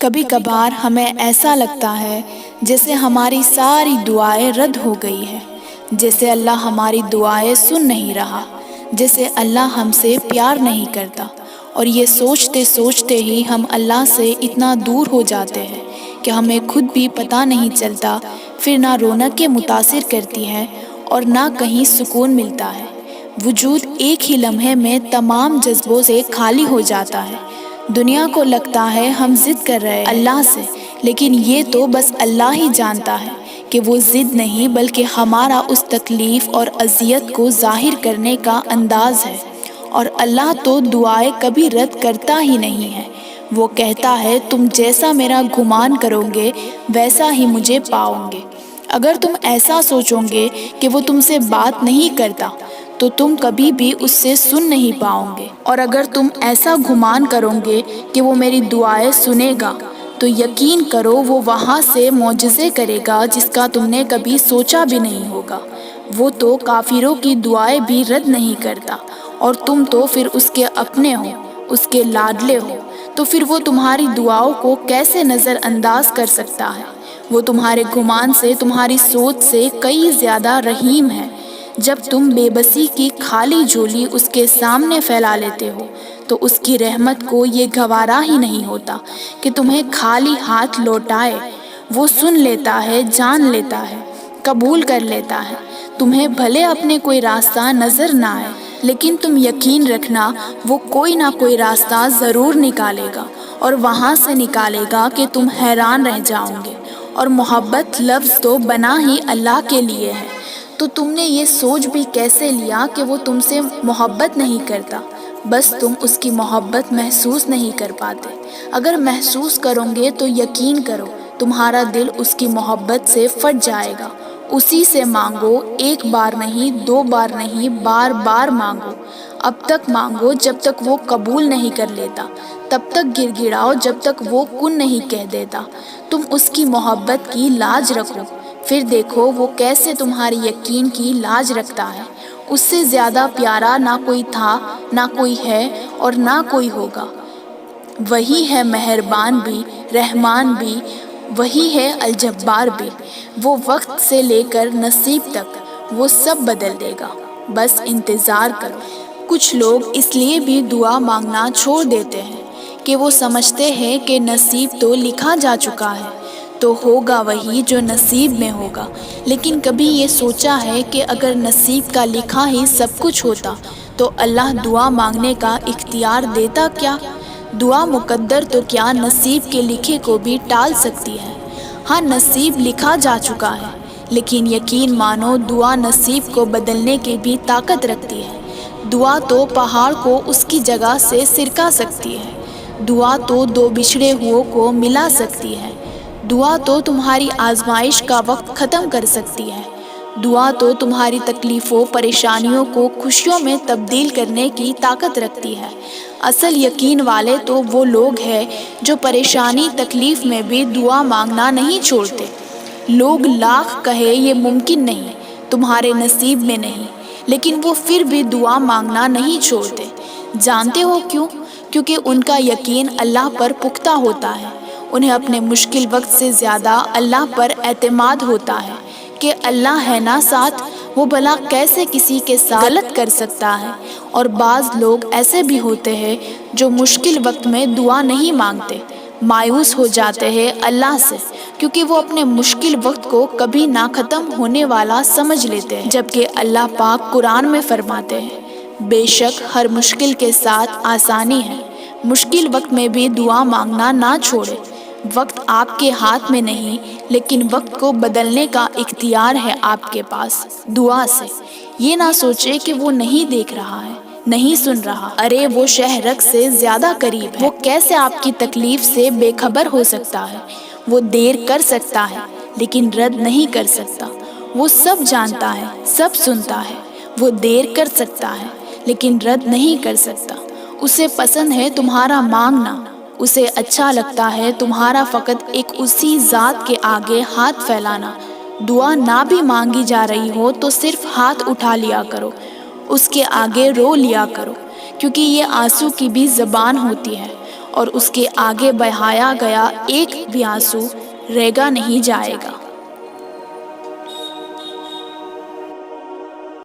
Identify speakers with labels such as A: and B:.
A: کبھی کبھار ہمیں ایسا لگتا ہے جیسے ہماری ساری دعائیں رد ہو گئی ہیں، جیسے اللہ ہماری دعائیں سن نہیں رہا، جیسے اللہ ہم سے پیار نہیں کرتا، اور یہ سوچتے سوچتے ہی ہم اللہ سے اتنا دور ہو جاتے ہیں کہ ہمیں خود بھی پتہ نہیں چلتا۔ پھر نہ رونقیں متاثر کرتی ہیں اور نہ کہیں سکون ملتا ہے، وجود ایک ہی لمحے میں تمام جذبوں سے خالی ہو جاتا ہے۔ دنیا کو لگتا ہے ہم ضد کر رہے ہیں اللہ سے، لیکن یہ تو بس اللہ ہی جانتا ہے کہ وہ ضد نہیں بلکہ ہمارا اس تکلیف اور اذیت کو ظاہر کرنے کا انداز ہے۔ اور اللہ تو دعائیں کبھی رد کرتا ہی نہیں ہے، وہ کہتا ہے تم جیسا میرا گمان کرو گے ویسا ہی مجھے پاؤ گے۔ اگر تم ایسا سوچو گے کہ وہ تم سے بات نہیں کرتا تو تم کبھی بھی اس سے سن نہیں پاؤ گے، اور اگر تم ایسا گمان کرو گے کہ وہ میری دعائیں سنے گا تو یقین کرو وہ وہاں سے معجزے کرے گا جس کا تم نے کبھی سوچا بھی نہیں ہوگا۔ وہ تو کافروں کی دعائیں بھی رد نہیں کرتا، اور تم تو پھر اس کے اپنے ہو، اس کے لاڈلے ہو، تو پھر وہ تمہاری دعاؤں کو کیسے نظر انداز کر سکتا ہے؟ وہ تمہارے گمان سے، تمہاری سوچ سے کئی زیادہ رحیم ہے۔ جب تم بے بسی کی خالی جھولی اس کے سامنے پھیلا لیتے ہو تو اس کی رحمت کو یہ گوارا ہی نہیں ہوتا کہ تمہیں خالی ہاتھ لوٹائے۔ وہ سن لیتا ہے، جان لیتا ہے، قبول کر لیتا ہے۔ تمہیں بھلے اپنے کوئی راستہ نظر نہ آئے، لیکن تم یقین رکھنا وہ کوئی نہ کوئی راستہ ضرور نکالے گا، اور وہاں سے نکالے گا کہ تم حیران رہ جاؤ گے۔ اور محبت لفظ تو بنا ہی اللہ کے لیے ہے، تو تم نے یہ سوچ بھی کیسے لیا کہ وہ تم سے محبت نہیں کرتا؟ بس تم اس کی محبت محسوس نہیں کر پاتے۔ اگر محسوس کرو گے تو یقین کرو تمہارا دل اس کی محبت سے پھٹ جائے گا۔ اسی سے مانگو، ایک بار نہیں، دو بار نہیں، بار بار مانگو۔ اب تک مانگو جب تک وہ قبول نہیں کر لیتا، تب تک گر گڑاؤ جب تک وہ کن نہیں کہہ دیتا۔ تم اس کی محبت کی لاج رکھو، پھر دیکھو وہ کیسے تمہاری یقین کی لاج رکھتا ہے۔ اس سے زیادہ پیارا نہ کوئی تھا، نہ کوئی ہے، اور نہ کوئی ہوگا۔ وہی ہے مہربان بھی، رحمان بھی، وہی ہے الجبار بھی۔ وہ وقت سے لے کر نصیب تک وہ سب بدل دے گا، بس انتظار کرو۔ کچھ لوگ اس لیے بھی دعا مانگنا چھوڑ دیتے ہیں کہ وہ سمجھتے ہیں کہ نصیب تو لکھا جا چکا ہے، تو ہوگا وہی جو نصیب میں ہوگا۔ لیکن کبھی یہ سوچا ہے کہ اگر نصیب کا لکھا ہی سب کچھ ہوتا تو اللہ دعا مانگنے کا اختیار دیتا کیا؟ دعا مقدر تو کیا نصیب کے لکھے کو بھی ٹال سکتی ہے؟ ہاں، نصیب لکھا جا چکا ہے، لیکن یقین مانو دعا نصیب کو بدلنے کی بھی طاقت رکھتی ہے۔ دعا تو پہاڑ کو اس کی جگہ سے سرکا سکتی ہے، دعا تو دو بچھڑے ہوئوں کو ملا سکتی ہے، دعا تو تمہاری آزمائش کا وقت ختم کر سکتی ہے، دعا تو تمہاری تکلیفوں، پریشانیوں کو خوشیوں میں تبدیل کرنے کی طاقت رکھتی ہے۔ اصل یقین والے تو وہ لوگ ہیں جو پریشانی، تکلیف میں بھی دعا مانگنا نہیں چھوڑتے۔ لوگ لاکھ کہے یہ ممکن نہیں، تمہارے نصیب میں نہیں، لیکن وہ پھر بھی دعا مانگنا نہیں چھوڑتے۔ جانتے ہو کیوں؟ کیونکہ ان کا یقین اللہ پر پختہ ہوتا ہے۔ انہیں اپنے مشکل وقت سے زیادہ اللہ پر اعتماد ہوتا ہے کہ اللہ ہے نا ساتھ، وہ بھلا کیسے کسی کے ساتھ غلط کر سکتا ہے۔ اور بعض لوگ ایسے بھی ہوتے ہیں جو مشکل وقت میں دعا نہیں مانگتے، مایوس ہو جاتے ہیں اللہ سے، کیونکہ وہ اپنے مشکل وقت کو کبھی نہ ختم ہونے والا سمجھ لیتے ہیں، جبکہ اللہ پاک قرآن میں فرماتے ہیں بے شک ہر مشکل کے ساتھ آسانی ہے۔ مشکل وقت میں بھی دعا مانگنا نہ چھوڑے۔ وقت آپ کے ہاتھ میں نہیں، لیکن وقت کو بدلنے کا اختیار ہے آپ کے پاس، دعا سے۔ یہ نہ سوچے کہ وہ نہیں دیکھ رہا ہے، نہیں سن رہا، ارے وہ شہ رگ سے زیادہ قریب ہے۔ وہ کیسے آپ کی تکلیف سے بے خبر ہو سکتا ہے؟ وہ دیر کر سکتا ہے لیکن رد نہیں کر سکتا۔ وہ سب جانتا ہے، سب سنتا ہے۔ وہ دیر کر سکتا ہے لیکن رد نہیں کر سکتا۔ اسے پسند ہے تمہارا مانگنا، اسے اچھا لگتا ہے تمہارا فقط ایک اسی ذات کے آگے ہاتھ پھیلانا۔ دعا نہ بھی مانگی جا رہی ہو تو صرف ہاتھ اٹھا لیا کرو، اس کے آگے رو لیا کرو، کیونکہ یہ آنسو کی بھی زبان ہوتی ہے، اور اس کے آگے بہایا گیا ایک بھی آنسو رہگا نہیں جائے گا۔